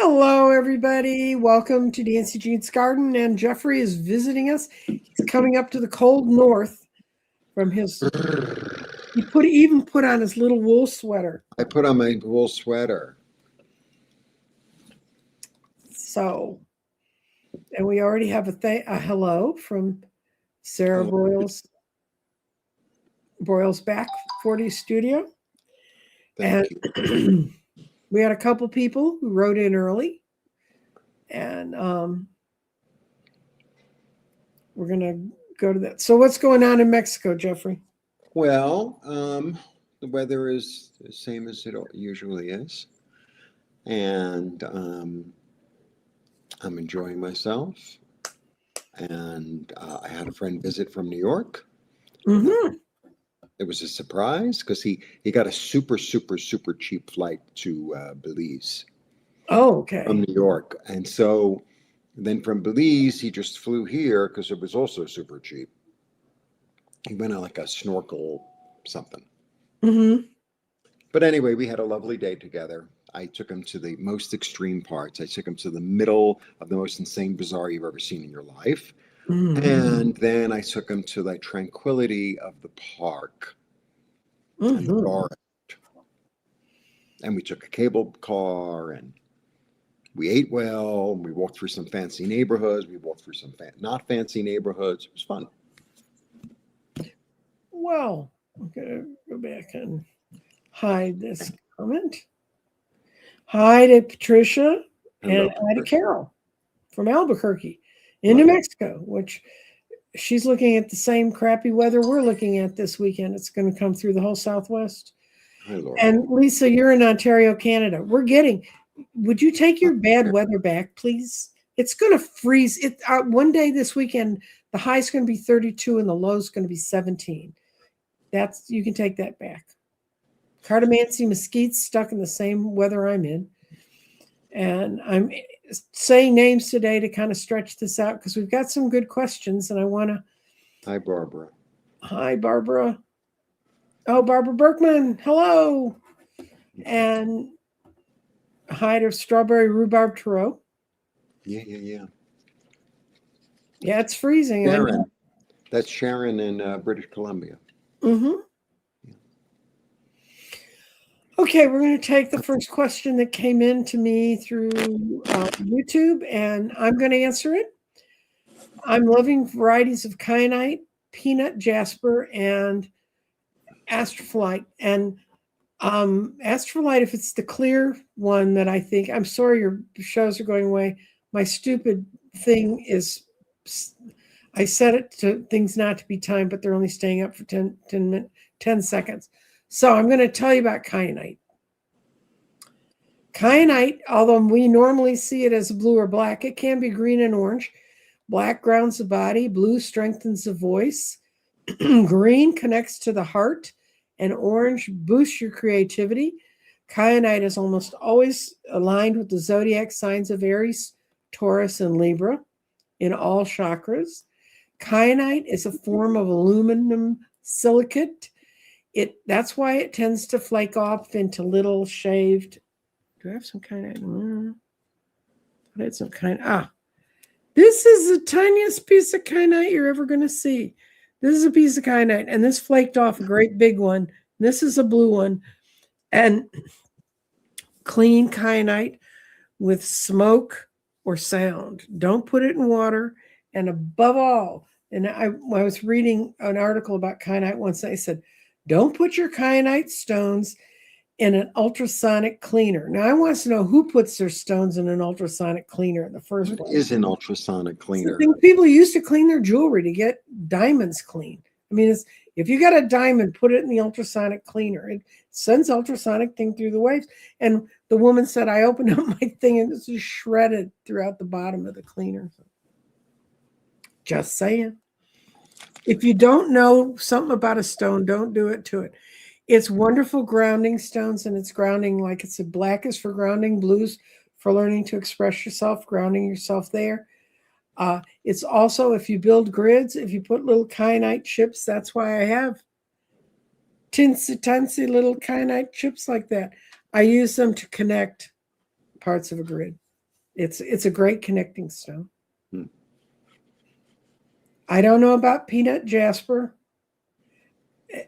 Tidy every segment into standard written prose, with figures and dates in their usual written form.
Hello, everybody. Welcome to Nancy Jean's Garden, and Jeffrey is visiting us. He's coming up to the cold north from his. He even put on his little wool sweater. I put on my wool sweater. So, and we already have a hello from Sarah Broyles Back 40 Studio. Thank you. We had a couple people who wrote in early, and we're going to go to that. So what's going on in Mexico, Jeffrey? Well, the weather is the same as it usually is, and I'm enjoying myself. And I had a friend visit from New York. Mm-hmm. It was a surprise because he got a super cheap flight to Belize. Oh, okay. From New York. And so then from Belize, he just flew here because it was also super cheap. He went on like a snorkel something. Mm-hmm. But anyway, we had a lovely day together. I took him to the most extreme parts. I took him to the middle of the most insane bazaar you've ever seen in your life. Mm-hmm. And then I took him to the tranquility of the park and the forest. And we took a cable car and we ate well. We walked through some fancy neighborhoods. We walked through some not fancy neighborhoods. It was fun. Well, I'm going to go back and hide this comment. Hi to Patricia. Hello, and hi to Carol from Albuquerque in New Mexico, which she's looking at the same crappy weather we're looking at this weekend. It's going to come through the whole Southwest. Hi, Laura. And Lisa, you're in Ontario, Canada. Would you take your bad weather back, please? It's going to freeze. One day this weekend, the high is going to be 32 and the low is going to be 17. You can take that back. Cardamancy Mesquite's stuck in the same weather I'm in. And I'm saying names today to kind of stretch this out because we've got some good questions and I want to. Hi, Barbara. Hi, Barbara. Oh, Barbara Berkman. Hello. And hi to Strawberry Rhubarb Tarot. Yeah. Yeah, it's freezing. Sharon. That's Sharon in British Columbia. Mm-hmm. Okay, we're going to take the first question that came in to me through YouTube, and I'm going to answer it. I'm loving varieties of kyanite, peanut jasper, and astrophyllite. And astrophyllite, if it's the clear one that I think, I'm sorry your shows are going away. My stupid thing is, I set it to things not to be timed, but they're only staying up for 10 seconds. So I'm going to tell you about kyanite. Kyanite, although we normally see it as blue or black, it can be green and orange. Black grounds the body, blue strengthens the voice, green connects to the heart, and orange boosts your creativity. Kyanite is almost always aligned with the zodiac signs of Aries, Taurus, and Libra in all chakras. Kyanite is a form of aluminum silicate. That's why it tends to flake off into little shaved. Do I have some kyanite? I had some kyanite. This is the tiniest piece of kyanite you're ever going to see. This is a piece of kyanite, and this flaked off a great big one. This is a blue one. And clean kyanite with smoke or sound. Don't put it in water. And above all, and I was reading an article about kyanite once, and I said, don't put your kyanite stones in an ultrasonic cleaner. Now, I want to know who puts their stones in an ultrasonic cleaner in the first place. What is an ultrasonic cleaner? People used to clean their jewelry to get diamonds clean. I mean, if you got a diamond, put it in the ultrasonic cleaner. It sends ultrasonic thing through the waves. And the woman said, I opened up my thing and it's just shredded throughout the bottom of the cleaner. Just saying. If you don't know something about a stone, don't do it to it. It's wonderful grounding stones, and it's grounding like it's black is for grounding, blues for learning to express yourself, grounding yourself there. It's also, if you build grids, if you put little kyanite chips, that's why I have tinsy little kyanite chips like that. I use them to connect parts of a grid. It's a great connecting stone. Hmm. I don't know about peanut jasper,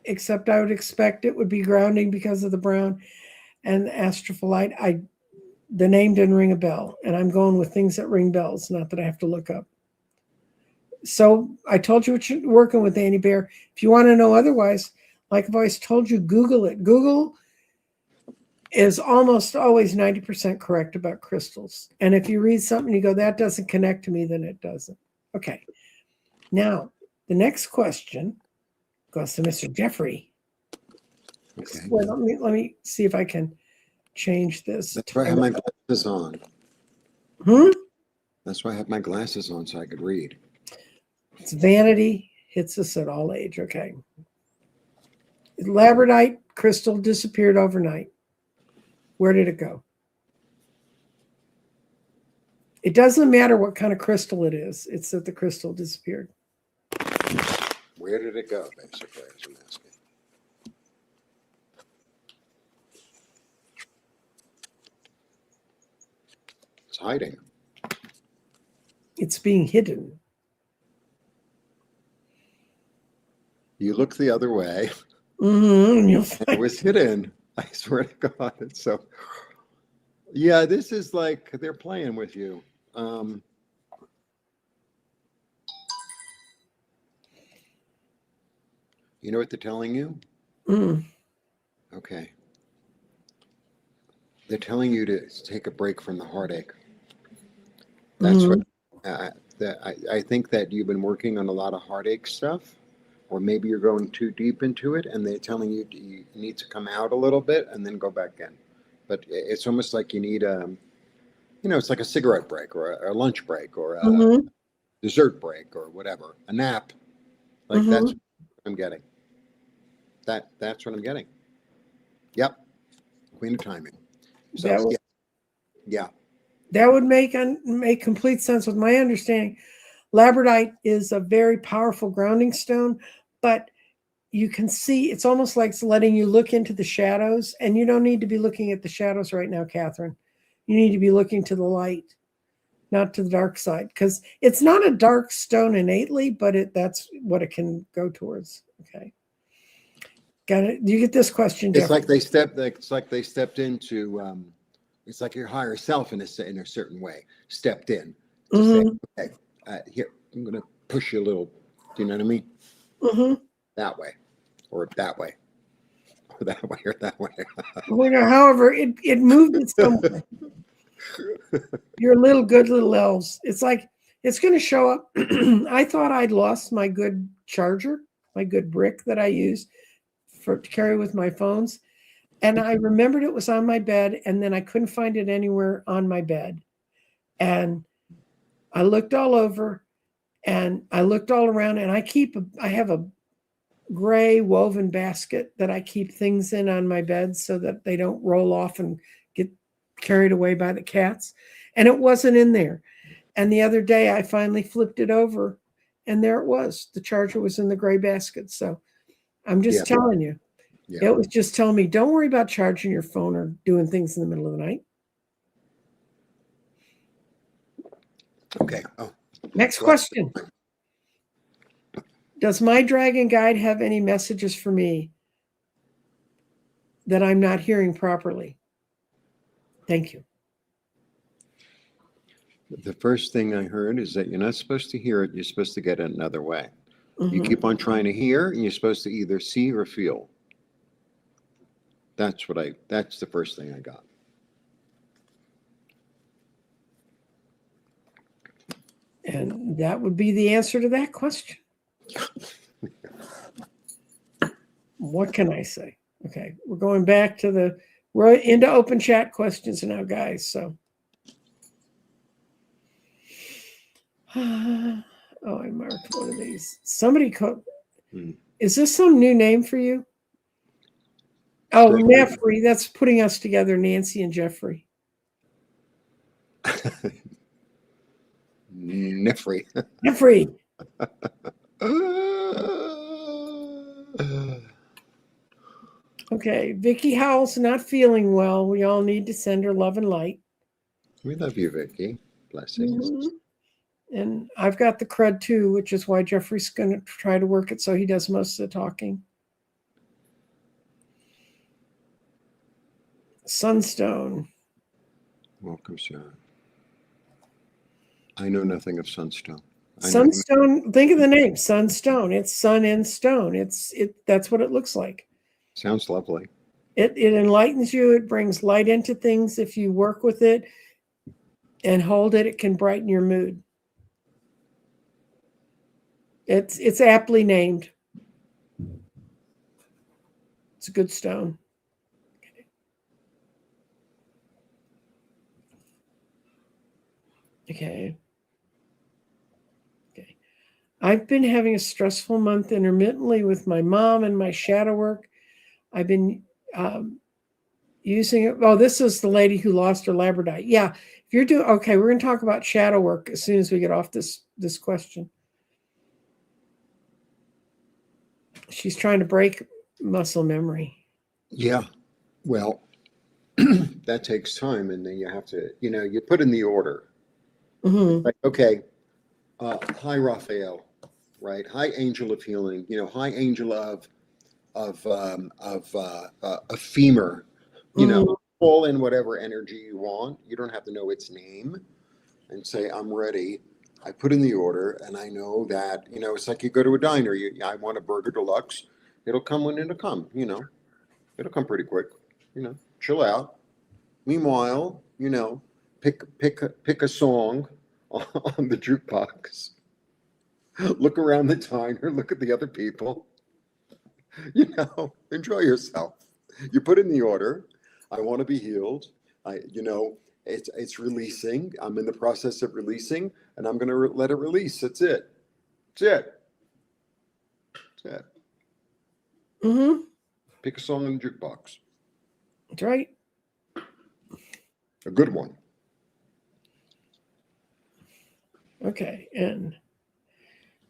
except I would expect it would be grounding because of the brown and the astrophyllite. The name didn't ring a bell, and I'm going with things that ring bells, not that I have to look up. So I told you what you're working with, Annie Bear. If you want to know otherwise, like I've always told you, Google it. Google is almost always 90% correct about crystals. And if you read something and you go, that doesn't connect to me, then it doesn't. Okay. Now, the next question goes to Mr. Jeffrey. Okay. Well, let me see if I can change this. That's why I have my glasses on. Hmm? That's why I have my glasses on so I could read. It's vanity hits us at all age. Okay. Labradorite crystal disappeared overnight. Where did it go? It doesn't matter what kind of crystal it is. It's that the crystal disappeared. Where did it go, basically, as I'm asking. It's hiding. It's being hidden. You look the other way. Mm-hmm. You'll And it was hidden. I swear to God. It's so, yeah, this is like they're playing with you. You know what they're telling you? Mm. Okay. They're telling you to take a break from the heartache. That's what I think, that you've been working on a lot of heartache stuff, or maybe you're going too deep into it, and they're telling you you need to come out a little bit and then go back in. But it's almost like you need it's like a cigarette break or a lunch break or a Mm-hmm. dessert break or whatever, a nap. Like Mm-hmm. that's what I'm getting. That's what I'm getting. Yep. Queen of timing. So That would, yeah. that would make complete sense with my understanding. Labradorite is a very powerful grounding stone, but you can see it's almost like it's letting you look into the shadows, and you don't need to be looking at the shadows right now, Catherine. You need to be looking to the light, not to the dark side, because it's not a dark stone innately, but that's what it can go towards. Okay. Got it. Do you get this question, Jeff? It's like they stepped into it's like your higher self in a certain way stepped in to say, okay, here, I'm going to push you a little. Do you know what I mean? Mm-hmm. That way, or that way, or that way, or that way. However, it moved it somewhere. You're little good little elves. It's like it's going to show up. I thought I'd lost my good charger, my good brick that I use to carry with my phones. And I remembered it was on my bed, and then I couldn't find it anywhere on my bed. And I looked all over, and I looked all around, and I have a gray woven basket that I keep things in on my bed so that they don't roll off and get carried away by the cats. And it wasn't in there. And the other day I finally flipped it over, and there it was. The charger was in the gray basket. So I'm just telling you. Yeah. It was just telling me, don't worry about charging your phone or doing things in the middle of the night. Okay. Oh. Next question. Does my dragon guide have any messages for me that I'm not hearing properly? Thank you. The first thing I heard is that you're not supposed to hear it. You're supposed to get it another way. Mm-hmm. You keep on trying to hear, and you're supposed to either see or feel. That's the first thing I got. And that would be the answer to that question. What can I say? Okay, we're going back to we're into open chat questions now, guys. So, oh, I marked one of these. Somebody called. Is this some new name for you? Oh, Nefri. That's putting us together, Nancy and Jeffrey. Nefri. Nefri. Okay, Vicky Howell's not feeling well. We all need to send her love and light. We love you, Vicky. Blessings. Mhm. And I've got the crud too, which is why Jeffrey's going to try to work it so he does most of the talking. Sunstone. Welcome, sir. I know nothing of sunstone. I know. Sunstone, think of the name, sunstone. It's sun and stone. That's what it looks like. Sounds lovely. It enlightens you. It brings light into things. If you work with it and hold it, it can brighten your mood. It's aptly named. It's a good stone. Okay. Okay. I've been having a stressful month intermittently with my mom and my shadow work. I've been using it. Oh, this is the lady who lost her labradorite. Yeah. If you're doing okay, we're going to talk about shadow work as soon as we get off this question. She's trying to break muscle memory. Yeah. Well, that takes time, and then you have to, you put in the order. Mm-hmm. Like, okay, hi Raphael, right? Hi angel of healing. Hi angel of a femur. Pull in whatever energy you want. You don't have to know its name, and say I'm ready. I put in the order, and I know that it's like you go to a diner. I want a burger deluxe. It'll come when it'll come. It'll come pretty quick. Chill out. Meanwhile, pick a song on the jukebox. Look around the diner. Look at the other people. Enjoy yourself. You put in the order. I want to be healed. It's releasing. I'm in the process of releasing, and I'm going to let it release. That's it. That's it. That's it. Mm-hmm. Pick a song in the jukebox. That's right. A good one. Okay, and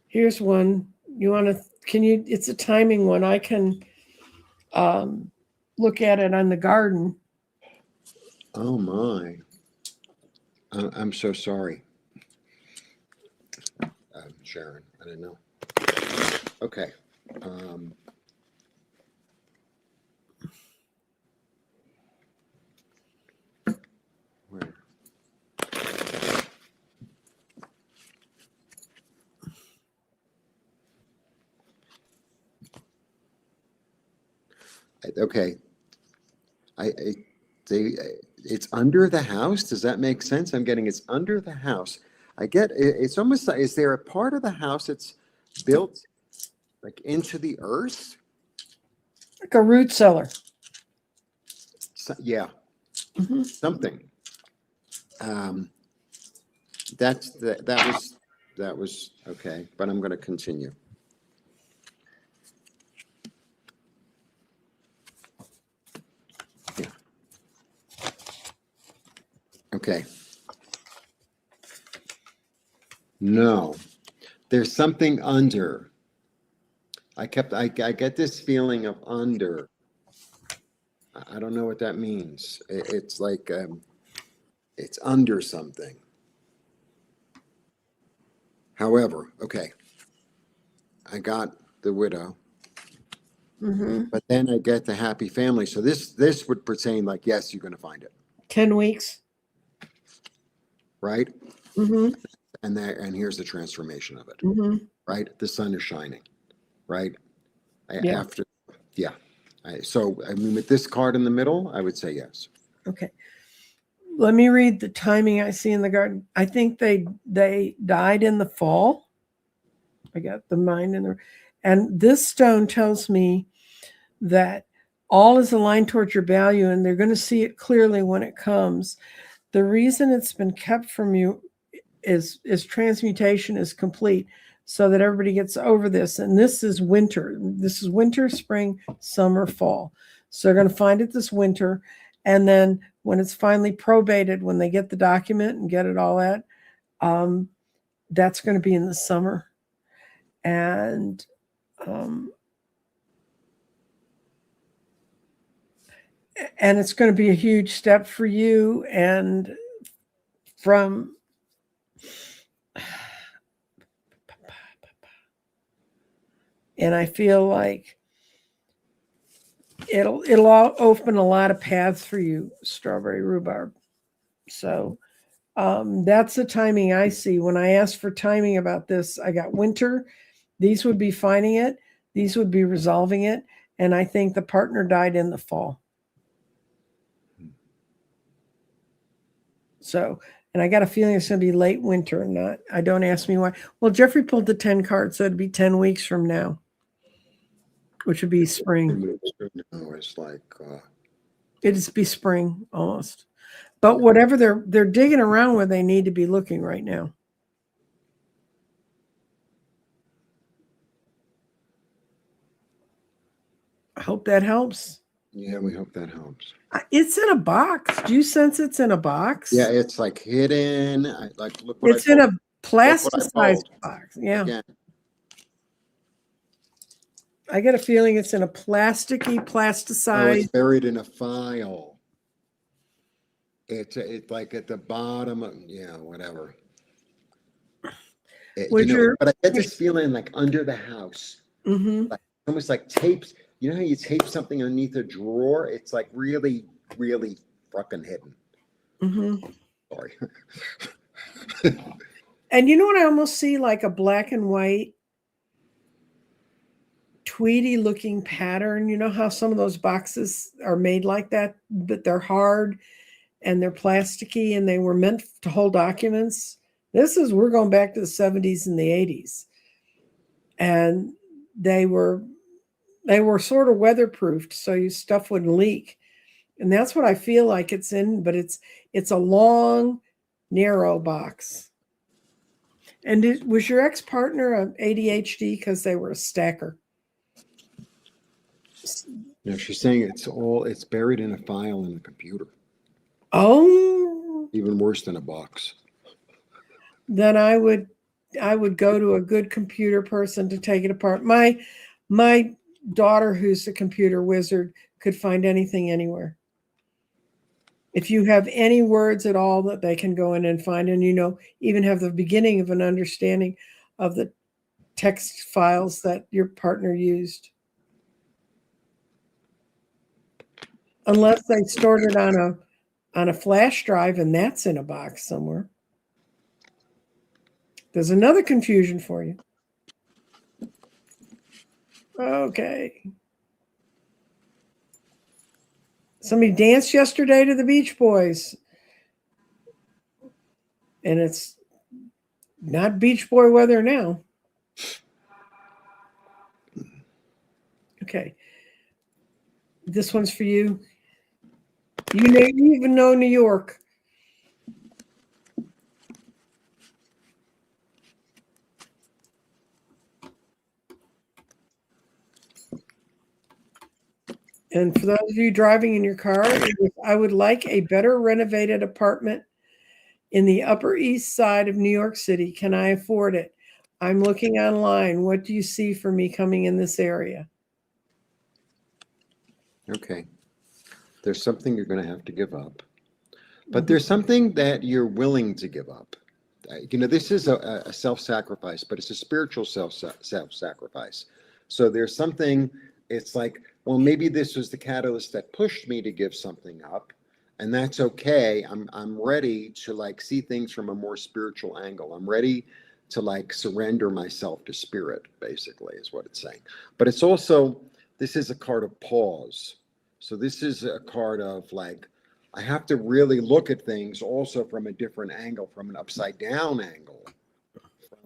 here's one. It's a timing one. I can look at it on the garden. Oh my. I'm so sorry. Sharon, I didn't know. Okay. Where? Okay. It's under the house. Does that make sense? I'm getting it's under the house. I get it's almost like, is there a part of the house that's built like into the earth? Like a root cellar. Yeah. Mm-hmm. Something. That was okay, but I'm going to continue. Yeah. Okay. No, there's something under. I get this feeling of under. I don't know what that means. It's like it's under something. However, okay, I got the widow, but then I get the happy family. So this would pertain like, yes, you're going to find it. 10 weeks. Right? Mm-hmm. And here's the transformation of it. Mm-hmm. Right? The sun is shining. Right? Yeah. So I mean, with this card in the middle, I would say yes. Okay. Let me read the timing I see in the garden. I think they died in the fall. I got the mind in there. And this stone tells me that all is aligned towards your value, and they're going to see it clearly when it comes. The reason it's been kept from you is transmutation is complete, so that everybody gets over this. And this is winter. This is winter, spring, summer, fall. So they're going to find it this winter. And then when it's finally probated, when they get the document and get it all at, that's going to be in the summer. And it's going to be a huge step for you. And from and I feel like it'll all open a lot of paths for you, strawberry rhubarb. So that's the timing I see. When I asked for timing about this, I got winter. These would be finding it. These would be resolving it. And I think the partner died in the fall. So, and I got a feeling it's going to be late winter. Not, I don't ask me why. Well, Jeffrey pulled the 10 cards, so it'd be 10 weeks from now, which would be spring. No, it's like It'd be spring almost. But whatever they're digging around where they need to be looking right now. I hope that helps. yeah, we hope that helps. It's in a box. Do you sense it's in a box? Yeah, it's like hidden. Look what it's in a plasticized box. Yeah. Again. I get a feeling it's in a plasticky, plasticized. Oh, it's buried in a file. It's like at the bottom of, yeah, whatever. But I get this feeling like under the house. Mm-hmm. Like almost like tapes. You know how you tape something underneath a drawer? It's like really, really fucking hidden. Mm-hmm. Sorry. And you know what I almost see? Like a black and white tweedy looking pattern. You know how some of those boxes are made like that, but they're hard and they're plasticky and they were meant to hold documents. We're going back to the 70s and the 80s. And they were sort of weatherproofed, so your stuff wouldn't leak. And that's what I feel like it's in, but it's a long, narrow box. And was your ex-partner an ADHD because they were a stacker? No, she's saying it's buried in a file in the computer. Oh. Even worse than a box. Then I would go to a good computer person to take it apart. My daughter, who's a computer wizard, could find anything anywhere. If you have any words at all that they can go in and find, and even have the beginning of an understanding of the text files that your partner used. Unless they stored it on a flash drive, and that's in a box somewhere. There's another confusion for you. Okay. Somebody danced yesterday to the Beach Boys. And it's not Beach Boy weather now. Okay. This one's for you. You even know New York. And for those of you driving in your car, I would like a better renovated apartment in the Upper East Side of New York City. Can I afford it? I'm looking online. What do you see for me coming in this area? Okay. There's something you're going to have to give up. But there's something that you're willing to give up. This is a self-sacrifice, but it's a spiritual self-sacrifice. So there's something, it's like, well, maybe this was the catalyst that pushed me to give something up, and that's okay. I'm ready to see things from a more spiritual angle. I'm ready to surrender myself to spirit, basically, is what it's saying. But it's also, this is a card of pause. So this is a card of I have to really look at things also from a different angle, from an upside down angle,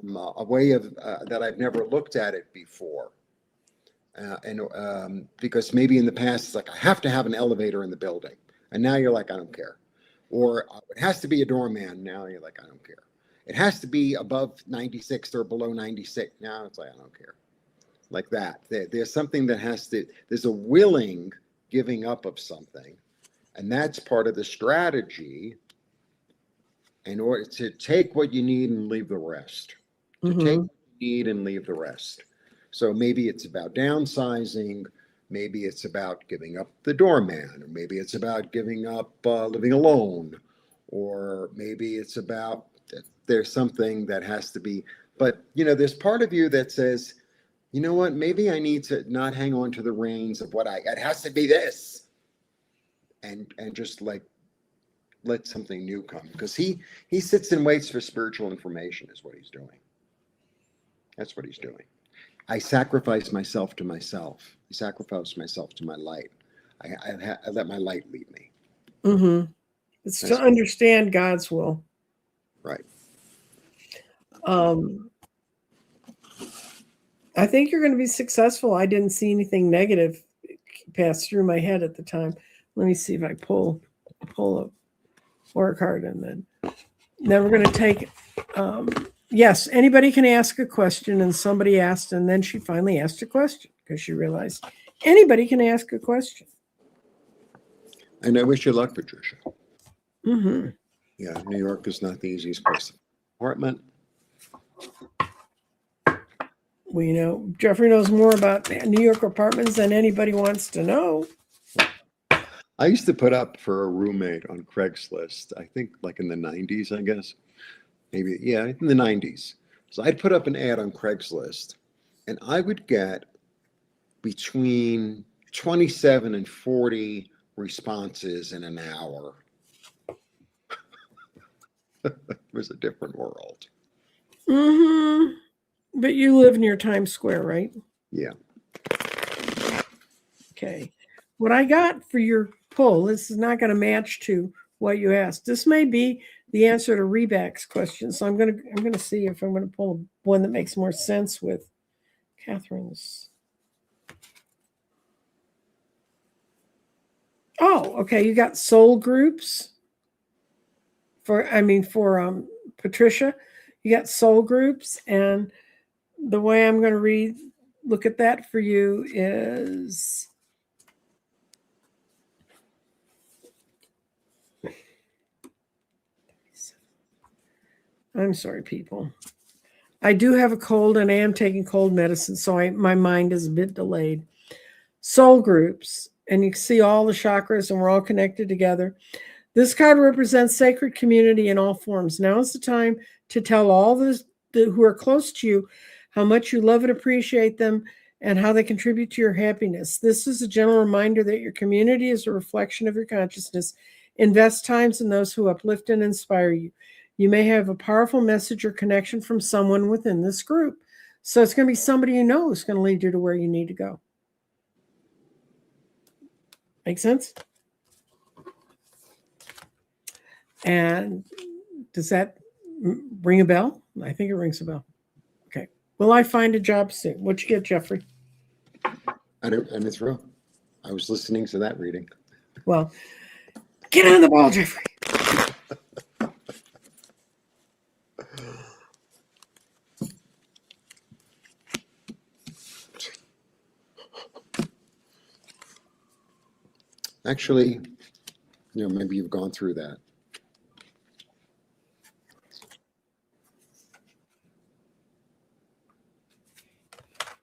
from a way of that I've never looked at it before. Because maybe in the past, it's I have to have an elevator in the building. And now you're I don't care. Or it has to be a doorman. Now you're I don't care. It has to be above 96 or below 96. Now it's I don't care. Like that. There's something that there's a willing giving up of something. And that's part of the strategy in order to take what you need and leave the rest. To take what you need and leave the rest. So maybe it's about downsizing. Maybe it's about giving up the doorman. Or maybe it's about giving up living alone. or maybe it's about there's something that has to be, but there's part of you that says, you know what, maybe I need to not hang on to the reins of it has to be this, and just like let something new come, because he sits and waits for spiritual information is what he's doing. That's what he's doing. I sacrifice myself to myself. I sacrifice myself to my light. I let my light lead me. Mm-hmm. It's to understand God's will. Right. I think you're going to be successful. I didn't see anything negative pass through my head at the time. Let me see if I pull a oracle card, and then we're going to take. Yes, anybody can ask a question, and somebody asked, and then she finally asked a question because she realized anybody can ask a question. And I wish you luck, Patricia. Mm-hmm. Yeah, New York is not the easiest place to apartment. Well, Jeffrey knows more about New York apartments than anybody wants to know. I used to put up for a roommate on Craigslist, I think like in the 90s, I guess. Maybe, yeah, in the 90s. So I'd put up an ad on Craigslist, and I would get between 27 and 40 responses in an hour. It was a different world. Mm-hmm. But you live near Times Square, right? Yeah. Okay. What I got for your pull, this is not going to match to what you asked. This may be the answer to Reback's question. So I'm going to see if I'm going to pull one that makes more sense with Catherine's. Oh, okay. You got soul groups for Patricia. You got soul groups, and the way I'm going to look at that for you is I'm sorry, people. I do have a cold, and I am taking cold medicine, so my mind is a bit delayed. Soul groups, and you can see all the chakras, and we're all connected together. This card represents sacred community in all forms. Now is the time to tell all those who are close to you how much you love and appreciate them and how they contribute to your happiness. This is a gentle reminder that your community is a reflection of your consciousness. Invest times in those who uplift and inspire you. You may have a powerful message or connection from someone within this group. So it's going to be somebody you know who's going to lead you to where you need to go. Make sense? And does that ring a bell? I think it rings a bell. Okay. Will I find a job soon? What'd you get, Jeffrey? And it's real. I was listening to that reading. Well, get on the ball, Jeffrey. Actually, maybe you've gone through that.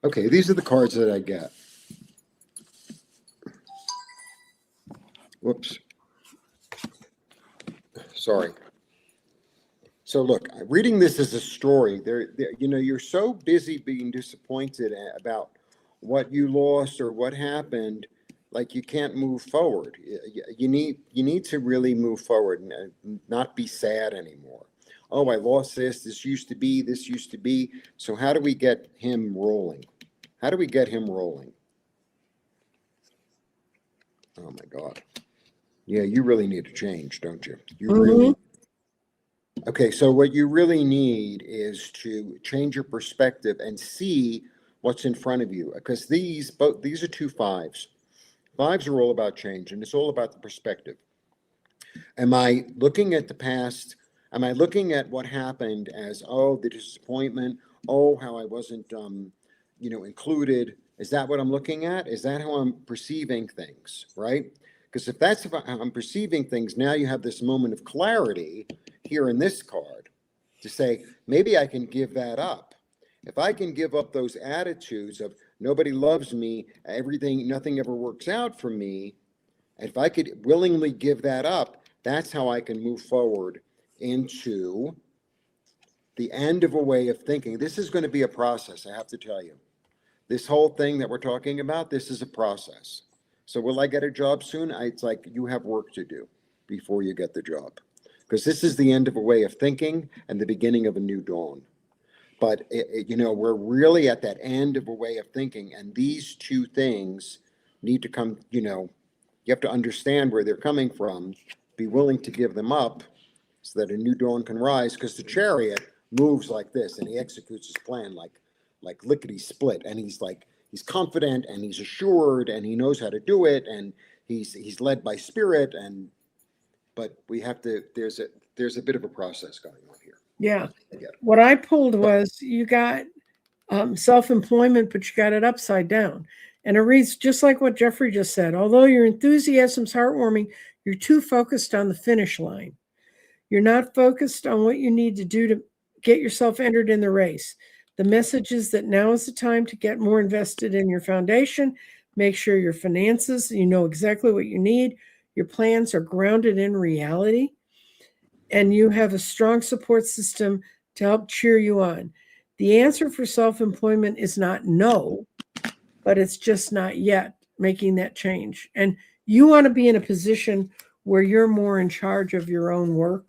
Okay, these are the cards that I get. Whoops. Sorry. So look, reading this as a story, you're so busy being disappointed about what you lost or what happened, like you can't move forward. You need to really move forward and not be sad anymore. Oh, I lost this. This used to be. So how do we get him rolling? How do we get him rolling? Oh my God. Yeah, you really need to change, don't you? You really. Okay, so what you really need is to change your perspective and see what's in front of you, because these are two fives. Fives are all about change, and it's all about the perspective. Am I looking at the past? Am I looking at what happened as, oh, the disappointment? Oh, how I wasn't, included? Is that what I'm looking at? Is that how I'm perceiving things, right? Because if that's how I'm perceiving things, now you have this moment of clarity here in this card to say, maybe I can give that up. If I can give up those attitudes of nobody loves me, nothing ever works out for me, if I could willingly give that up, That's how I can move forward into the end of a way of thinking. This is going to be a process, I have to tell you. This whole thing that we're talking about, this is a process. So will I get a job soon? It's like you have work to do before you get the job. Because this is the end of a way of thinking and the beginning of a new dawn. But, we're really at that end of a way of thinking. And these two things need to come, you have to understand where they're coming from, be willing to give them up so that a new dawn can rise. Because the chariot moves like this and he executes his plan like lickety split. And he's confident and he's assured and he knows how to do it. And he's led by spirit. But we have to, there's a bit of a process going on here. Yeah. What I pulled was you got self-employment, but you got it upside down. And it reads just like what Jeffrey just said. Although your enthusiasm's heartwarming, you're too focused on the finish line. You're not focused on what you need to do to get yourself entered in the race. The message is that now is the time to get more invested in your foundation. Make sure your finances, you know exactly what you need. Your plans are grounded in reality. And you have a strong support system to help cheer you on. The answer for self-employment is not no, but it's just not yet making that change. And you want to be in a position where you're more in charge of your own work.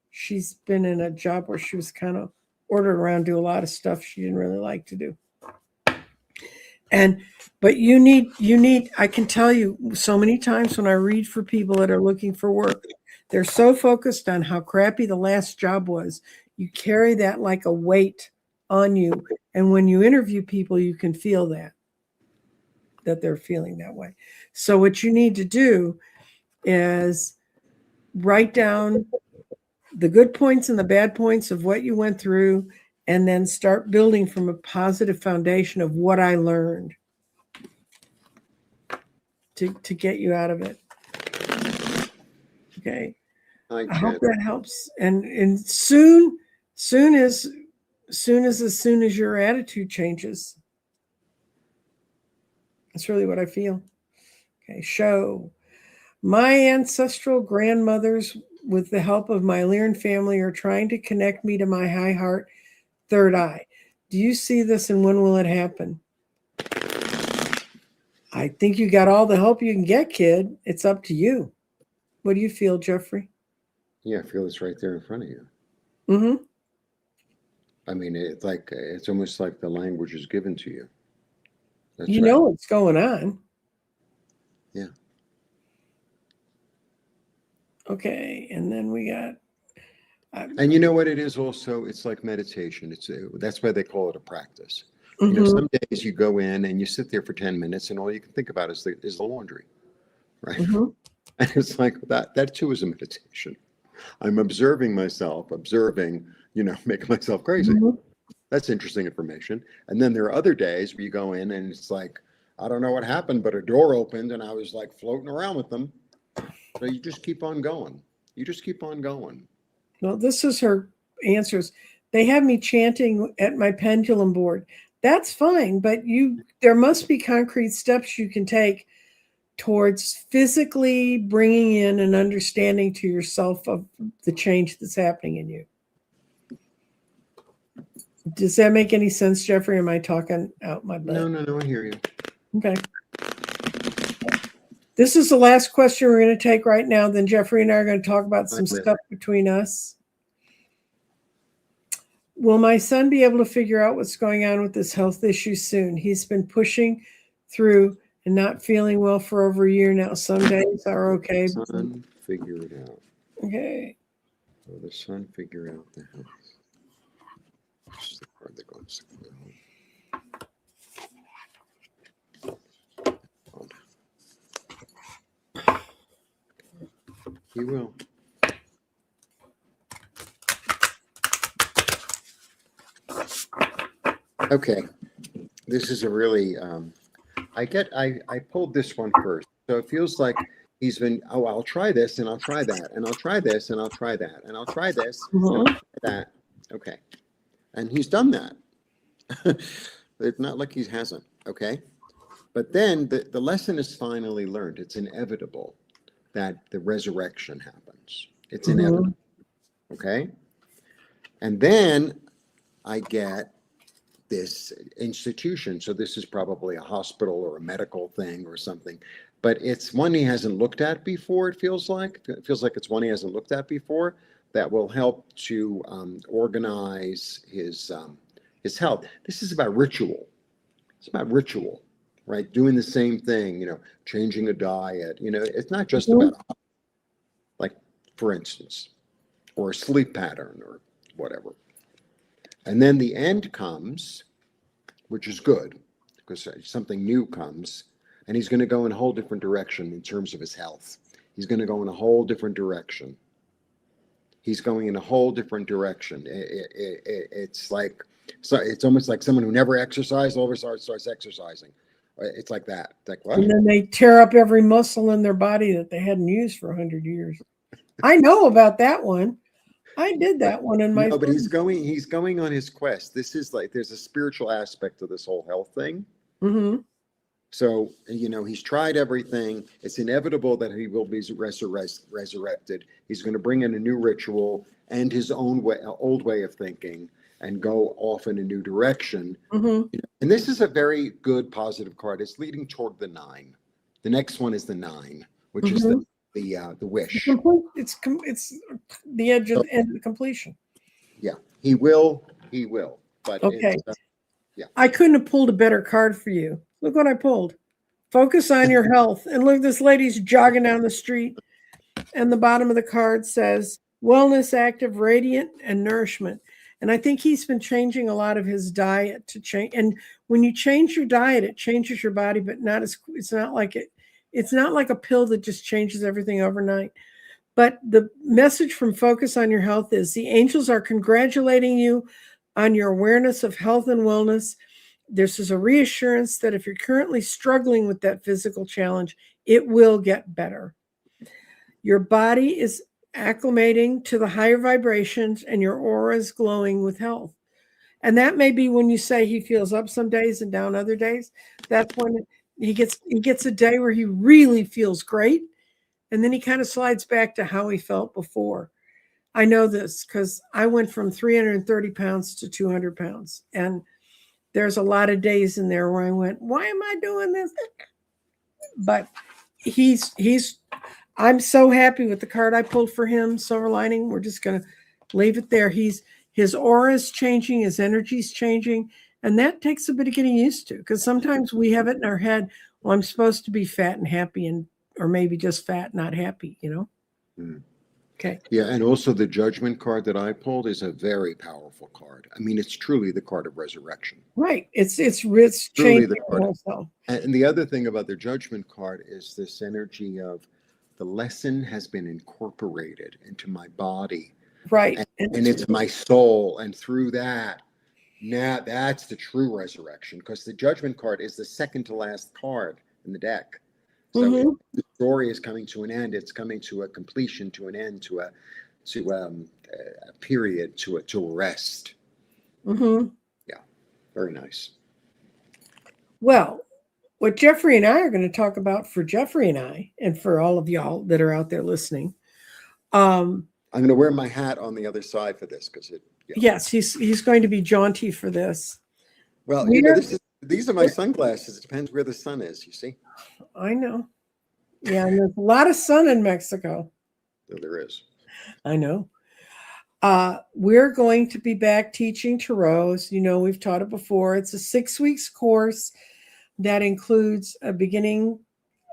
She's been in a job where she was kind of ordered around, do a lot of stuff she didn't really like to do. But you need, I can tell you so many times when I read for people that are looking for work, they're so focused on how crappy the last job was. You carry that like a weight on you. And when you interview people, you can feel that they're feeling that way. So what you need to do is write down the good points and the bad points of what you went through, and then start building from a positive foundation of what I learned to get you out of it. Okay. I hope that helps. And soon as your attitude changes. That's really what I feel. Okay. Show. My ancestral grandmothers, with the help of my Lyran family, are trying to connect me to my high heart, third eye. Do you see this, and when will it happen? I think you got all the help you can get, kid. It's up to you. What do you feel, Jeffrey? Yeah, I feel it's right there in front of you. Mm-hmm. I mean, it's almost like the language is given to you. That's you know what's going on. Yeah. Okay, and then we got. And you know what it is also? It's like meditation. That's why they call it a practice. Mm-hmm. Some days you go in and you sit there for 10 minutes and all you can think about is the laundry, right? Mm-hmm. And it's like that too is a meditation. I'm observing myself, making myself crazy. Mm-hmm. That's interesting information. And then there are other days where you go in and it's like, I don't know what happened, but a door opened and I was like floating around with them. So you just keep on going. Well, this is her answers. They have me chanting at my pendulum board. That's fine, but there must be concrete steps you can take towards physically bringing in an understanding to yourself of the change that's happening in you. Does that make any sense, Jeffrey? Am I talking out my butt? No, I hear you. Okay. This is the last question we're going to take right now. Then Jeffrey and I are going to talk about some stuff between us. Will my son be able to figure out what's going on with this health issue soon? He's been pushing through and not feeling well for over a year now. Some days are okay. The son figure it out. Okay. Will the son figure out the health? This is the part that goes. He will. Okay, this is a really, I pulled this one first. So it feels like he's been, I'll try this and I'll try that and I'll try this and I'll try that and I'll try this and I'll try that. Okay. And he's done that. It's not like he hasn't. Okay. But then the lesson is finally learned. It's inevitable. that the resurrection happens. It's Mhm. inevitable. Okay. And then I get this institution. So this is probably a hospital or a medical thing or something, but it's one he hasn't looked at before. It feels like it's one he hasn't looked at before that will help to organize his health. This is about ritual. It's about ritual, right? Doing the same thing, changing a diet. It's not just Mhm. about, like, for instance, or a sleep pattern or whatever. And then the end comes, which is good because something new comes, and he's going to go in a whole different direction in terms of his health. He's going to go in a whole different direction. He's going in a whole different direction. It's like, so it's almost like someone who never exercised all of a sudden starts exercising. It's like that. It's like, what? And then they tear up every muscle in their body that they hadn't used for 100 years. I know about that one. I did that one in my. No, but he's going on his quest. This is like, there's a spiritual aspect to this whole health thing. Mm-hmm. So, he's tried everything. It's inevitable that he will be resurrected. He's going to bring in a new ritual and his own old way of thinking and go off in a new direction. Mm-hmm. And this is a very good positive card. It's leading toward the 9. The next one is the 9, which is the wish. It's the edge of the end of the completion. Yeah, he will. But okay. Yeah. I couldn't have pulled a better card for you. Look what I pulled. Focus on your health. And look, this lady's jogging down the street. And the bottom of the card says, wellness, active, radiant, and nourishment. And I think he's been changing a lot of his diet to change. And when you change your diet, it changes your body, but it's not like a pill that just changes everything overnight. But the message from Focus on Your Health is the angels are congratulating you on your awareness of health and wellness. This is a reassurance that if you're currently struggling with that physical challenge, it will get better. Your body is acclimating to the higher vibrations and your aura is glowing with health. And that may be when you say he feels up some days and down other days. That's when he gets a day where he really feels great. And then he kind of slides back to how he felt before. I know this because I went from 330 pounds to 200 pounds. And there's a lot of days in there where I went, why am I doing this? But I'm so happy with the card I pulled for him, Silver Lining. We're just going to leave it there. His aura is changing, his energy's changing, and that takes a bit of getting used to because sometimes we have it in our head, well, I'm supposed to be fat and happy, or maybe just fat, not happy, Mm. Okay. Yeah, and also the Judgment card that I pulled is a very powerful card. I mean, it's truly the card of resurrection. Right. It's Truly changing the the card. whole self. And the other thing about the Judgment card is this energy of the lesson has been incorporated into my body. Right. And it's my soul. And through that, now that's the true resurrection, because the Judgment card is the second to last card in the deck. So the story is coming to an end. It's coming to a completion, to an end, to a period, to a rest. Mm-hmm. Yeah, very nice. Well, what Jeffrey and I are going to talk about for Jeffrey and I, and for all of y'all that are out there listening. I'm going to wear my hat on the other side for this because Yes, he's going to be jaunty for this. Well, these are my sunglasses. It depends where the sun is, you see. I know. Yeah, and there's a lot of sun in Mexico. There is. I know. We're going to be back teaching tarot. We've taught it before. It's a 6 weeks course that includes a beginning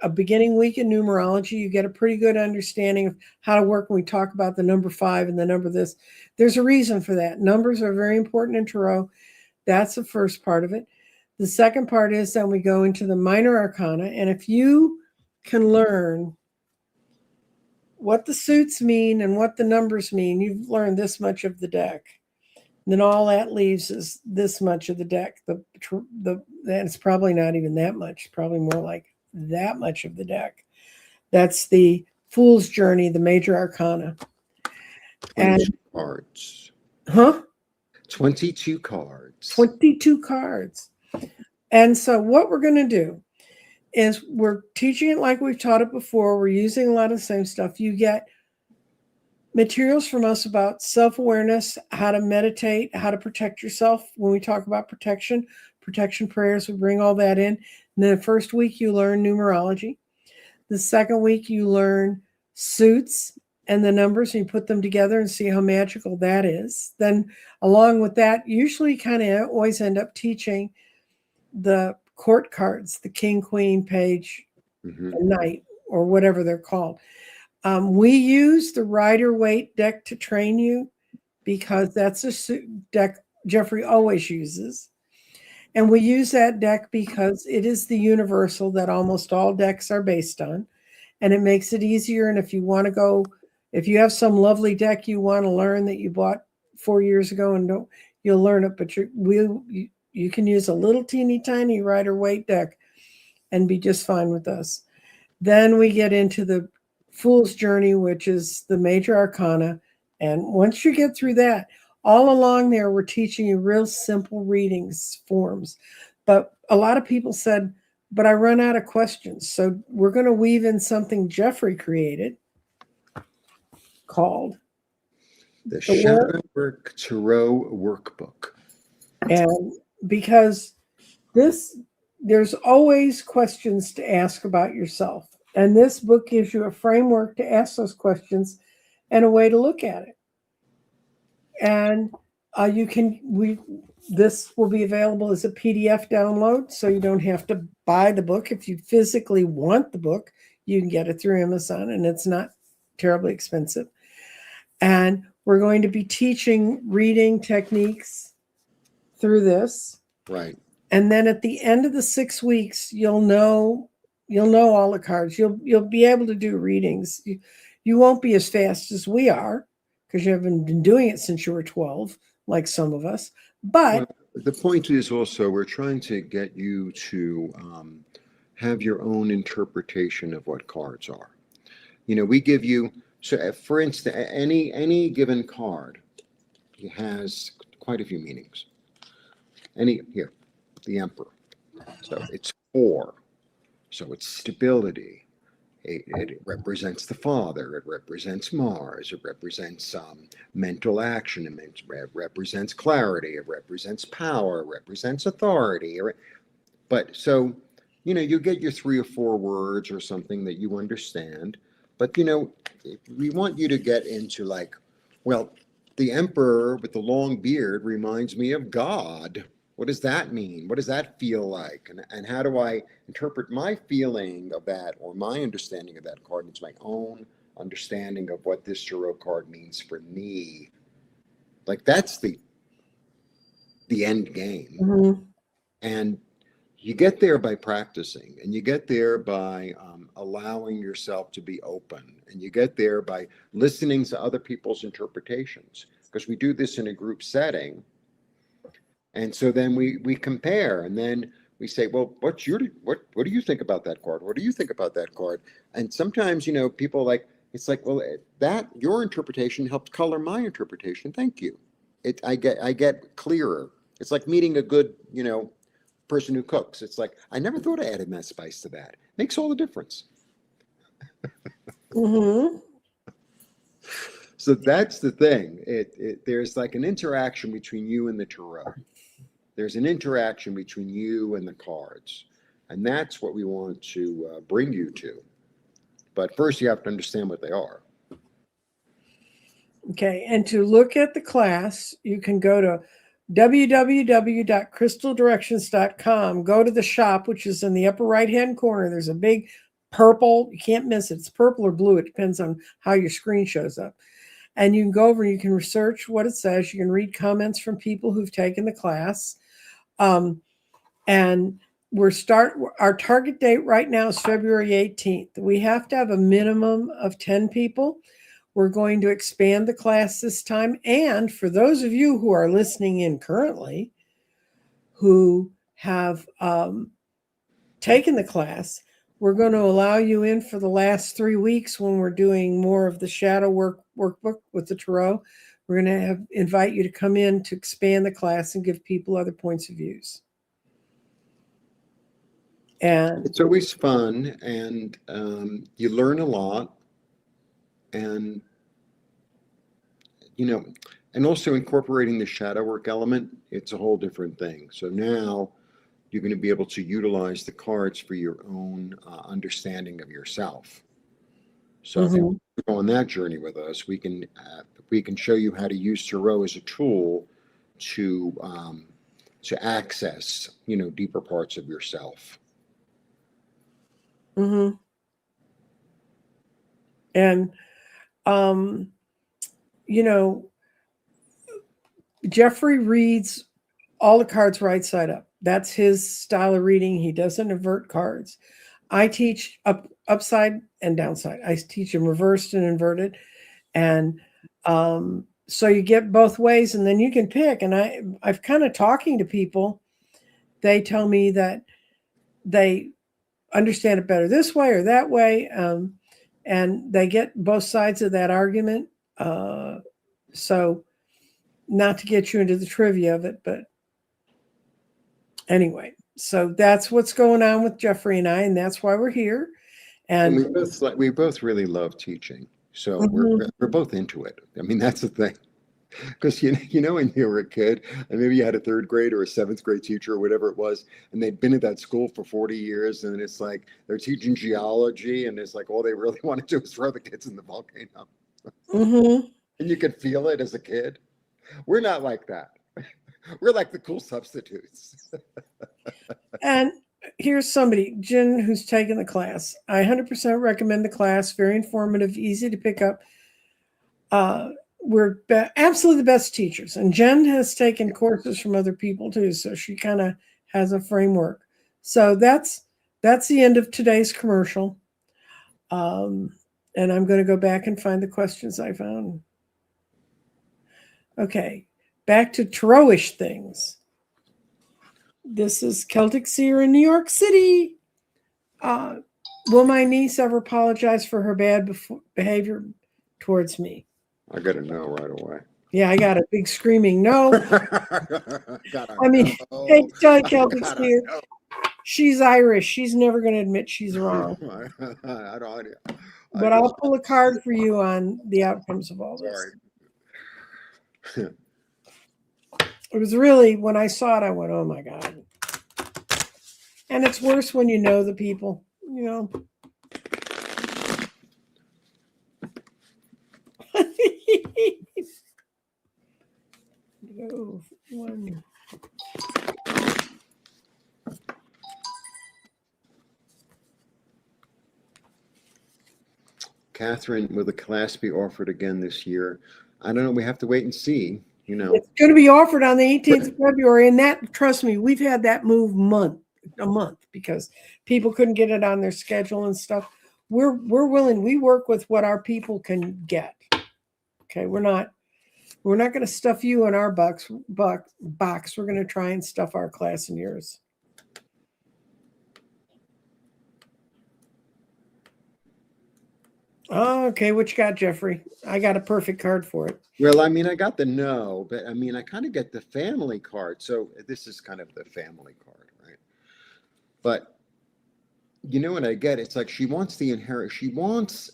week in numerology. You get a pretty good understanding of how to work when we talk about the number 5 and the number this. There's a reason for that. Numbers are very important in tarot. That's the first part of it. The second part is then we go into the minor arcana. And if you can learn what the suits mean and what the numbers mean, you've learned this much of the deck. And then all that leaves is this much of the deck. It's probably not even that much, probably more like that much of the deck. That's the Fool's Journey, the major arcana. 22 cards. Huh? 22 cards. 22 cards. And so what we're going to do is we're teaching it like we've taught it before. We're using a lot of the same stuff. You get materials from us about self-awareness, how to meditate, how to protect yourself. When we talk about protection prayers, we bring all that in. And then the first week you learn numerology. The second week you learn suits and the numbers, and you put them together and see how magical that is. Then along with that, usually kind of always end up teaching the court cards, the king, queen, page, Mm-hmm. and knight, or whatever they're called. We use the Rider-Waite deck to train you because that's a deck Jeffrey always uses. And we use that deck because it is the universal that almost all decks are based on. And it makes it easier. And if you want to go, if you have some lovely deck you want to learn that you bought 4 years ago and you'll learn it, but you can use a little teeny tiny Rider-Waite deck and be just fine with us. Then we get into the Fool's Journey, which is the major arcana. And once you get through that, all along there, we're teaching you real simple readings forms. But a lot of people said, but I run out of questions. So we're going to weave in something Jeffrey created called The Shadow Work Tarot Workbook. And because there's always questions to ask about yourself. And this book gives you a framework to ask those questions and a way to look at it. And this will be available as a PDF download, so you don't have to buy the book. If you physically want the book, you can get it through Amazon, and it's not terribly expensive. And we're going to be teaching reading techniques through this. Right. And then at the end of the 6 weeks, you'll know all the cards. You'll be able to do readings. You won't be as fast as we are because you haven't been doing it since you were 12, like some of us. But the point is also we're trying to get you to have your own interpretation of what cards are. We give you, so for instance, any given card has quite a few meanings. Here, the Emperor. So it's 4. So it's stability. It represents the father. It represents Mars. It represents mental action. It represents clarity. It represents power. It represents authority. But so, you get your 3 or 4 words or something that you understand. But, we want you to get into like, well, the Emperor with the long beard reminds me of God. What does that mean? What does that feel like? And how do I interpret my feeling of that or my understanding of that card? It's my own understanding of what this tarot card means for me. Like that's the end game. mm-hmm. And you get there by practicing, and you get there by allowing yourself to be open, and you get there by listening to other people's interpretations, because we do this in a group setting. And so then we compare, and then we say, well, what do you think about that card? What do you think about that card? And sometimes, people it's like, well, that your interpretation helped color my interpretation. Thank you. I get clearer. It's like meeting a good, person who cooks. It's like, I never thought I added that spice to that. Makes all the difference. Mm-hmm. So that's the thing. There's like an interaction between you and the tarot. There's an interaction between you and the cards. And that's what we want to bring you to. But first, you have to understand what they are. Okay. And to look at the class, you can go to www.crystaldirections.com. Go to the shop, which is in the upper right-hand corner. There's a big purple. You can't miss it. It's purple or blue. It depends on how your screen shows up. And you can go over, you can research what it says. You can read comments from people who've taken the class. And our target date right now is February 18th. We have to have a minimum of 10 people. We're going to expand the class this time. And for those of you who are listening in currently, who have taken the class, we're going to allow you in for the last 3 weeks when we're doing more of the shadow workbook with the tarot. We're going to invite you to come in to expand the class and give people other points of views. And It's always fun, and you learn a lot, and you know, and also incorporating the shadow work element, it's a whole different thing. So now you're going to be able to utilize the cards for your own understanding of yourself. So if you Mhm. go on that journey with us, we can show you how to use tarot as a tool to access, deeper parts of yourself. Mhm. And um, you know, Jeffrey reads all the cards right side up. That's his style of reading. He doesn't invert cards. I teach upside and downside. I teach them reversed and inverted, and so you get both ways, and then you can pick. And I've kind of talking to people. They tell me that they understand it better this way or that way, and they get both sides of that argument. So, not to get you into the trivia of it, but anyway, so that's what's going on with Jeffrey and I, and that's why we're here. And And we both really love teaching, so mhm, we're both into it. I mean, that's the thing. Because when you were a kid, and maybe you had a third grade or a seventh grade teacher or whatever it was, and they'd been at that school for 40 years, and it's like they're teaching geology, and it's like all they really want to do is throw the kids in the volcano. mhm. And you could feel it as a kid. We're not like that. We're like the cool substitutes. And here's somebody, Jen, who's taken the class. I 100% recommend the class. Very informative, easy to pick up. Uh, we're absolutely the best teachers. And Jen has taken courses from other people too, so she kind of has a framework. So that's the end of today's commercial. Um, and I'm going to go back and find the questions I found. Okay, back to tarotish things. This is Celtic Seer in New York City. Uh, will my niece ever apologize for her bad behavior towards me? I got to know right away. Yeah, I got a big screaming no. Gotta I mean, hey, know. tell I Celtic gotta Seer, know. she's Irish. She's never going to admit she's wrong. I don't. I But just I'll pull a card for you on the outcomes of all this. sorry. It was really, when I saw it, I went, oh my God. And it's worse when you know the people, Oh, one. Catherine, will the class be offered again this year? I don't know. We have to wait and see. It's going to be offered on the 18th of February, and that, trust me, we've had that move a month because people couldn't get it on their schedule and stuff. We're willing. We work with what our people can get. Okay, we're not going to stuff you in our box. We're going to try and stuff our class in yours. Oh, okay, what you got, Jeffrey? I got a perfect card for it. Well, I mean, I got the no, but I mean, I kind of get the family card. So this is kind of the family card, right? But you know what I get? It's like she wants the inherit. She wants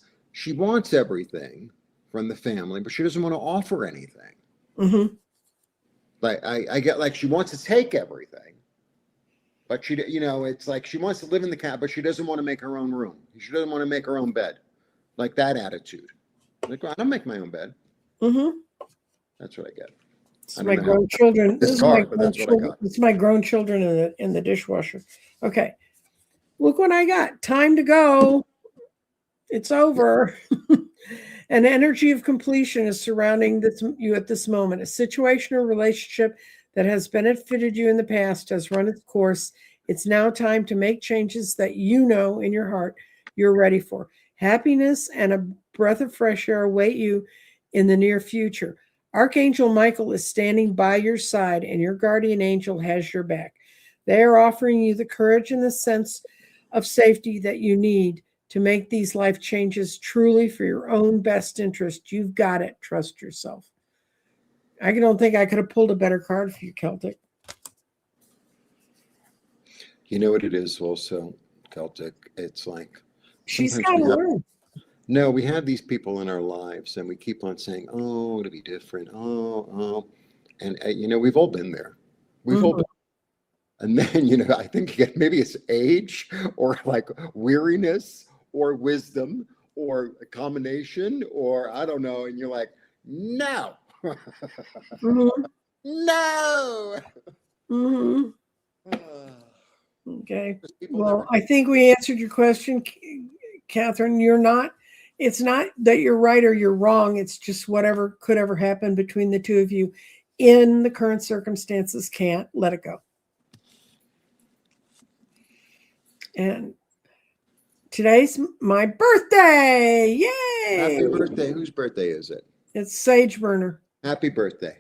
everything from the family, but she doesn't want to offer anything. Mm-hmm. Like I get like she wants to take everything, but it's like she wants to live in the cat, but she doesn't want to make her own room. She doesn't want to make her own bed. Like that attitude. Like, well, I don't make my own bed. Mm-hmm. That's what I get. This is my grown children. This card, but that's what I got. It's my grown children in the dishwasher. Okay. Look what I got. Time to go. It's over. An energy of completion is surrounding you at this moment. A situation or relationship that has benefited you in the past has run its course. It's now time to make changes that you know in your heart you're ready for. Happiness and a breath of fresh air await you in the near future. Archangel Michael is standing by your side, and your guardian angel has your back. They are offering you the courage and the sense of safety that you need to make these life changes truly for your own best interest. You've got it. Trust yourself. I don't think I could have pulled a better card for you, Celtic. You know what it is also, Celtic? It's like She's sometimes got we to have, learn. no, we have these people in our lives and we keep on saying, oh, it'll be different. Oh. And, we've all been there. We've all Mhm. been. And then, I think maybe it's age or like weariness or wisdom or a combination or I don't know. And you're like, no, Mhm. no. Mhm. Uh, Okay. because people never Well, get I think we answered your question, Catherine. It's not that you're right or you're wrong. It's just whatever could ever happen between the two of you in the current circumstances, can't let it go. And today's my birthday. happy Yay. birthday. Whose birthday is it? It's Sage Burner. Happy birthday.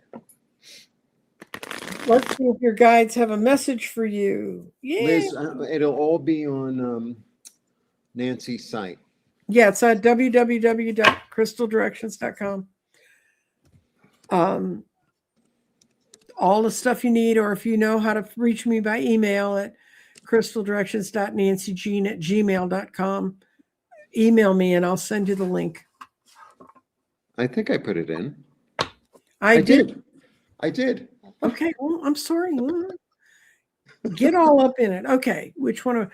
Let's see if your guides have a message for you. Yeah. Liz, it'll all be on Nancy's site. Yeah, it's at www.crystaldirections.com. All the stuff you need, or if you know how to reach me by email at crystaldirections.nancyjean@gmail.com, email me and I'll send you the link. I think I put it in. I did. I did. Okay, well, I'm sorry. Get all up in it. Okay, which one?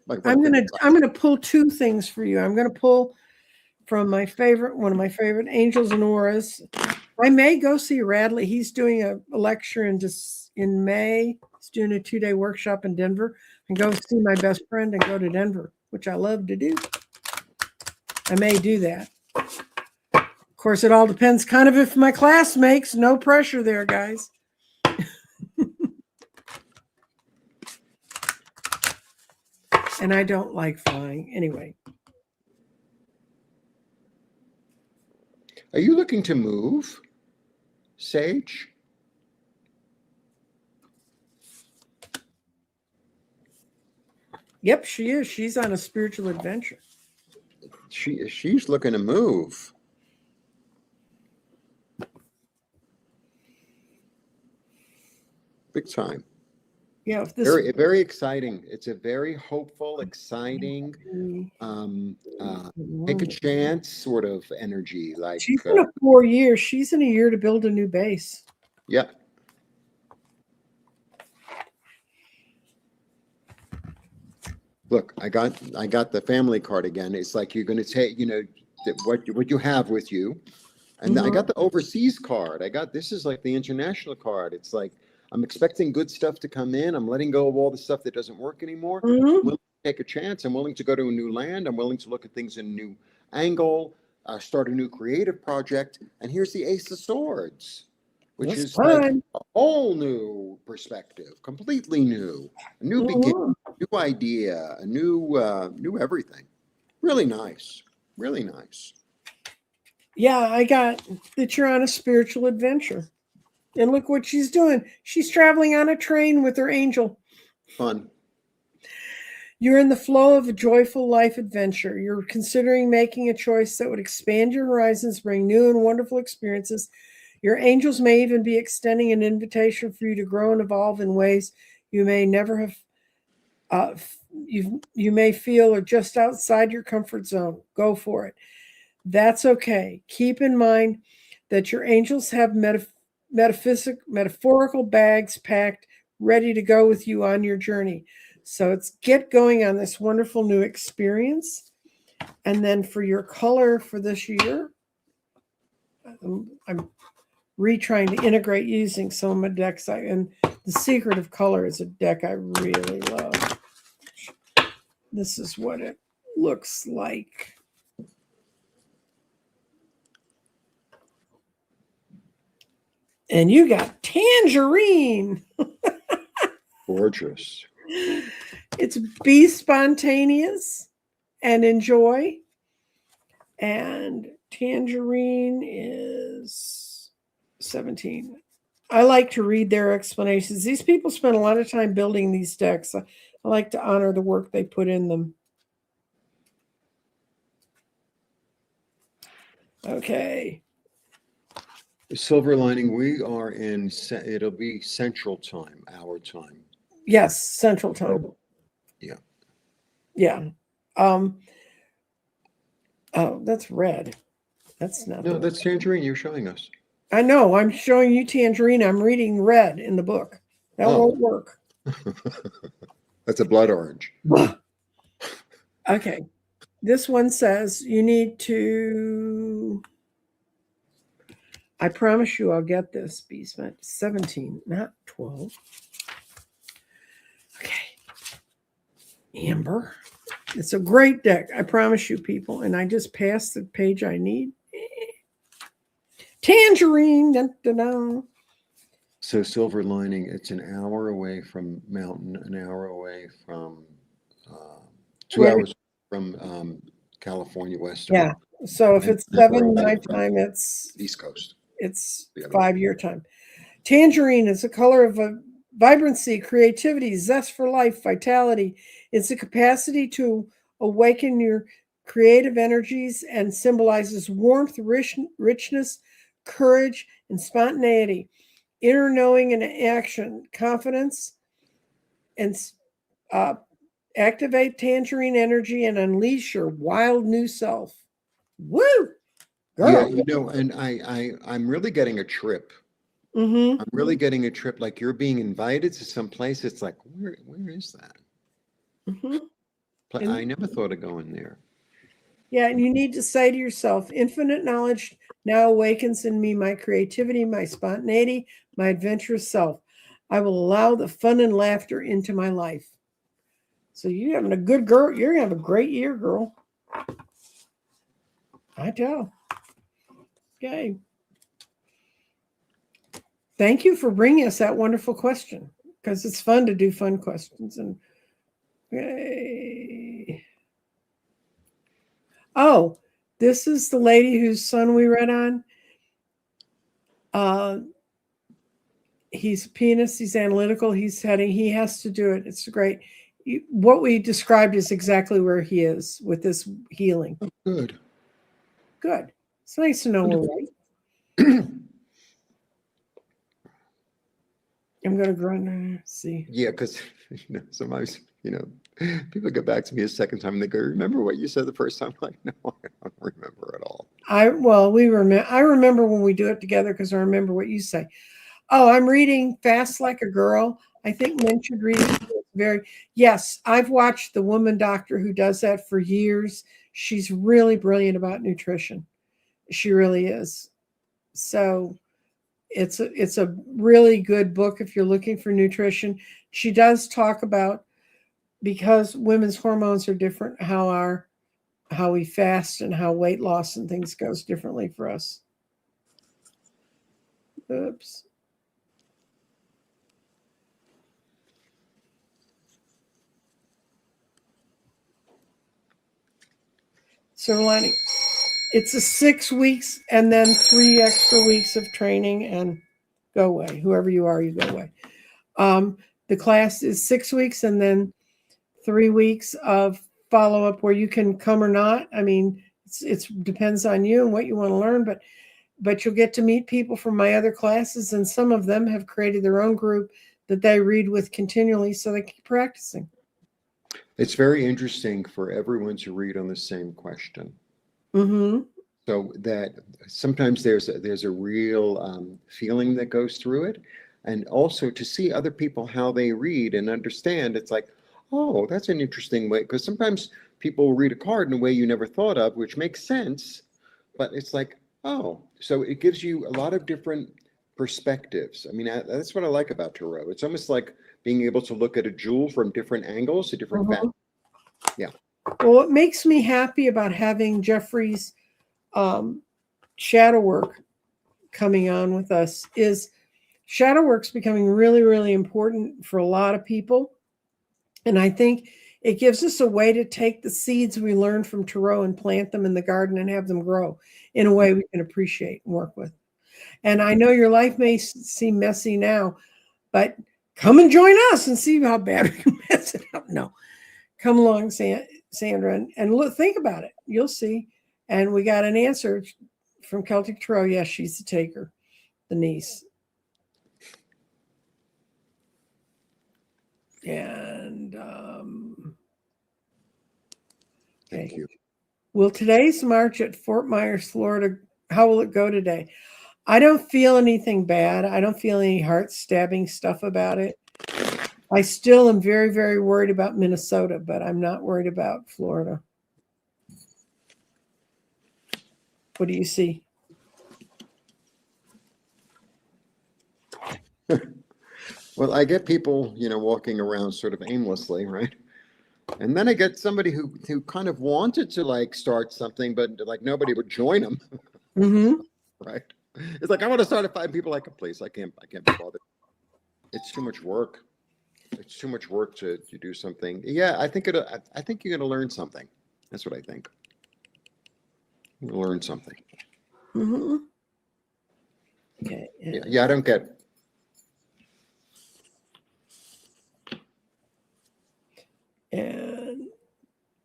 Like I'm gonna pull two things for you. I'm gonna pull from one of my favorite angels and auras. I may go see Radley. He's doing a lecture in May. He's doing a 2-day workshop in Denver, and go see my best friend and go to Denver, which I love to do. I may do that. Of course, it all depends kind of if my class makes. No pressure there, guys. And I don't like flying anyway. Are you looking to move, Sage? Yep, she is. She's on a spiritual adventure. She's looking to move. Big time. Yeah, if this Very exciting. It's a very hopeful, exciting, take a chance sort of energy. Like she's in a 4 years. She's in a year to build a new base. yeah. Look, I got the family card again. It's like you're going to take, what you have with you. And I got the overseas card. This is like the international card. It's like I'm expecting good stuff to come in. I'm letting go of all the stuff that doesn't work anymore. I'm willing to take a chance. I'm willing to go to a new land. I'm willing to look at things in a new angle, start a new creative project. And here's the Ace of Swords, which is like a whole new perspective, completely new, a new beginning, new idea, a new everything. Really nice. Really nice. Yeah, I got that you're on a spiritual adventure. And look what she's doing. She's traveling on a train with her angel. Fun. You're in the flow of a joyful life adventure. You're considering making a choice that would expand your horizons, bring new and wonderful experiences. Your angels may even be extending an invitation for you to grow and evolve in ways you may never have. You may feel are just outside your comfort zone. Go for it. That's okay. Keep in mind that your angels have metaphorical bags packed, ready to go with you on your journey. So it's get going on this wonderful new experience. And then for your color for this year, I'm retrying to integrate using some of my decks. And the Secret of Color is a deck I really love. This is what it looks like. And you got Tangerine. Gorgeous. It's be spontaneous and enjoy. And Tangerine is 17. I like to read their explanations. These people spend a lot of time building these decks. I like to honor the work they put in them. Okay. Silver lining, we are it'll be Central Time, our time. Yes, Central Time. Yeah. Yeah. Oh, that's red. That's not No, the that's tangerine you're showing us. I know. I'm showing you tangerine. I'm reading red in the book. That Oh, won't work. that's a blood orange. Okay. This one says you need to. I promise you I'll get this, Beesman. 17, not 12. Okay. Amber. It's a great deck. I promise you, people. And I just passed the page I need. Tangerine. Dun, dun, dun. So silver lining, it's an hour away from Mountain, an hour away from, uh, two Right. hours from California Yeah. Western, So if and it's an hour 7 away my from time, it's East Coast, it's the other way. 5 year time. Tangerine is a color of a vibrancy, creativity, zest for life, vitality. It's a capacity to awaken your creative energies and symbolizes warmth, richness, courage, and spontaneity, inner knowing and action, confidence, and uh, activate tangerine energy and unleash your wild new self. Woo, Yeah, girl. and I'm really getting a trip. Mm-hmm. I'm really getting a trip. Like you're being invited to some place. It's like, where is that? Mm-hmm. I And never thought of going there. yeah, and you need to say to yourself, infinite knowledge now awakens in me my creativity, my spontaneity, my adventurous self. I will allow the fun and laughter into my life. So you're having a good girl. You're gonna have a great year, girl. I tell. Okay. Thank you for bringing us that wonderful question because it's fun to do fun questions. And yay. Oh, this is the lady whose son we read on. Uh, he's a pianist, he's analytical, he has to do it. It's great. What we described is exactly where he is with this healing. Oh, good. Good. It's nice to know we're right. I'm going to go and see. Yeah, because sometimes people get back to me a second time and they go, "Remember what you said the first time?" I'm like, no, I don't remember at all. I remember when we do it together because I remember what you say. Oh, I'm reading Fast Like a Girl. I think men should read it. Yes, I've watched the woman doctor who does that for years. She's really brilliant about nutrition. She really is. So it's a really good book if you're looking for nutrition. She does talk about because women's hormones are different, how we fast and how weight loss and things goes differently for us. Oops. So Lenny, it's a 6 weeks and then 3 extra weeks of training and go away. Whoever you are, you go away. The class is 6 weeks and then 3 weeks of follow up where you can come or not. I mean, it's depends on you and what you want to learn, but you'll get to meet people from my other classes, and some of them have created their own group that they read with continually, so they keep practicing. It's very interesting for everyone to read on the same question. Mm-hmm. So that sometimes there's a real feeling that goes through it, and also to see other people how they read and understand. It's like, oh, that's an interesting way, because sometimes people read a card in a way you never thought of, which makes sense, but it's like, oh, so it gives you a lot of different perspectives. I mean, that's what I like about tarot. It's almost like being able to look at a jewel from different angles, a different Mm-hmm. yeah. Well, what makes me happy about having Jeffrey's shadow work coming on with us is shadow work's becoming really, really important for a lot of people. And I think it gives us a way to take the seeds we learned from tarot and plant them in the garden and have them grow in a way we can appreciate and work with. And I know your life may seem messy now, but come and join us and see how bad we can mess it up. No, come along, Sandra, and look, think about it. You'll see. And we got an answer from Celtic Tarot. Yes, she's the taker, the niece. And Thank you. Will today's march at Fort Myers, Florida, how will it go today? I don't feel anything bad. I don't feel any heart stabbing stuff about it. I still am very, very worried about Minnesota, but I'm not worried about Florida. What do you see? Well, I get people, walking around sort of aimlessly, right? And then I get somebody who kind of wanted to like start something, but like nobody would join them, Mm-hmm. right? It's like I want to start at 5 people. I can please. I can't be bothered. It's too much work. It's too much work to do something. Yeah, I think you're gonna learn something. That's what I think. You're gonna learn something. Mm-hmm. Okay. Yeah, I don't get. And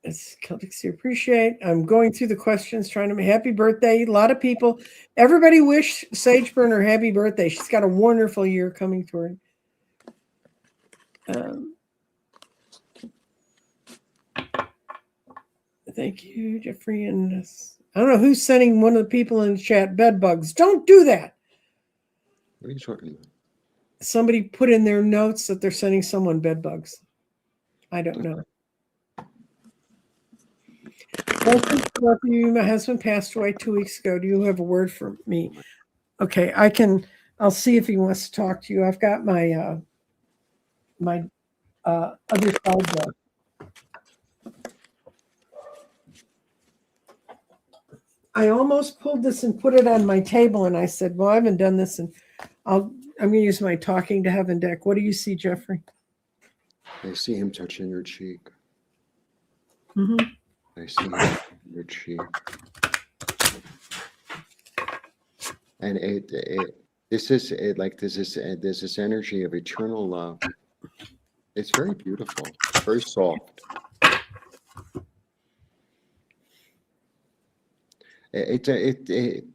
it's Celtics you appreciate. I'm going through the questions, trying to happy birthday. A lot of people, everybody wish Sage Burner happy birthday. She's got a wonderful year coming to her. Thank you, Jeffrey. And I don't know who's sending one of the people in the chat bed bugs. Don't do that. What are you talking about? Somebody put in their notes that they're sending someone bed bugs. I don't know. My husband passed away 2 weeks ago. Do you have a word for me? Okay, I'll see if he wants to talk to you. I've got my other side book. I almost pulled this and put it on my table, and I said, well, I haven't done this, and I'm going to use my talking to heaven deck. What do you see, Jeffrey? I see him touching your cheek. Mm-hmm. I see him touching your cheek. And this is this energy of eternal love. It's very beautiful, very soft. It's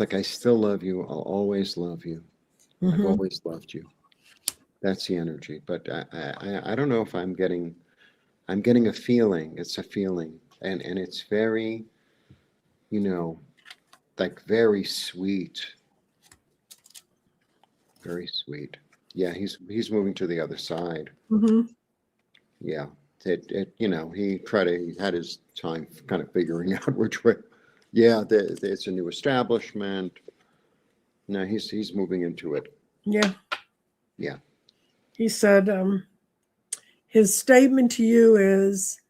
like I still love you. I'll always love you. Mm-hmm. I've always loved you. That's the energy. But I don't know if I'm getting a feeling. It's a feeling, and it's very, like very sweet. Very sweet. Yeah, he's moving to the other side. Mm-hmm. Yeah. He had his time kind of figuring out which way. Yeah, it's a new establishment. No, he's moving into it. Yeah. Yeah. He said, his statement to you is,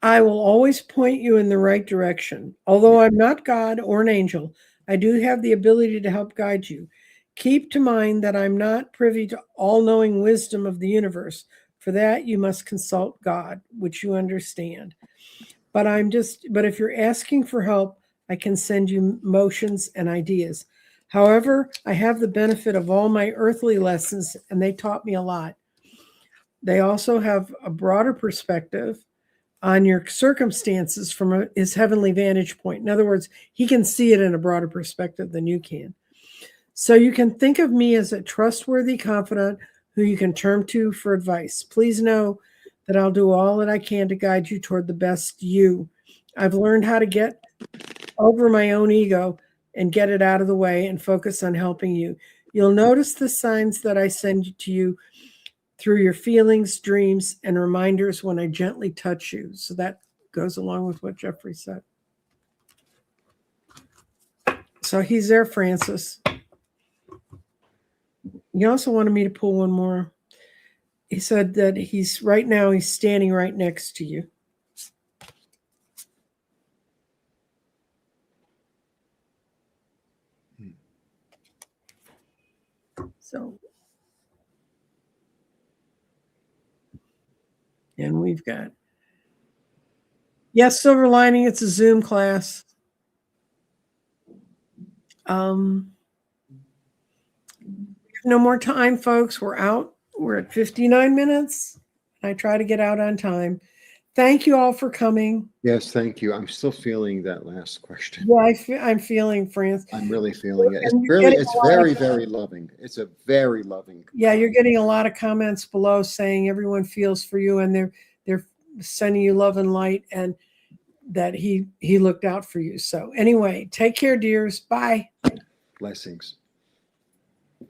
I will always point you in the right direction. Although I'm not God or an angel, I do have the ability to help guide you. Keep to mind that I'm not privy to all-knowing wisdom of the universe. For that, you must consult God, which you understand. But if you're asking for help, I can send you motions and ideas. However, I have the benefit of all my earthly lessons, and they taught me a lot. They also have a broader perspective on your circumstances from his heavenly vantage point. In other words, he can see it in a broader perspective than you can. So you can think of me as a trustworthy confidant who you can turn to for advice. Please know that I'll do all that I can to guide you toward the best you. I've learned how to get over my own ego and get it out of the way and focus on helping you. You'll notice the signs that I send to you through your feelings, dreams, and reminders when I gently touch you. So that goes along with what Jeffrey said. So he's there, Francis. He also wanted me to pull one more. He said that he's standing right next to you. So, and we've got, yes, silver lining, it's a Zoom class. No more time, folks. We're out. We're at 59 minutes. I try to get out on time. Thank you all for coming. Yes, thank you. I'm still feeling that last question. Yeah, I'm feeling, France. I'm really feeling it. It's very, very loving. It's a very loving. Yeah, you're getting a lot of comments below saying everyone feels for you, and they're sending you love and light, and that he looked out for you. So anyway, take care, dears. Bye. Blessings.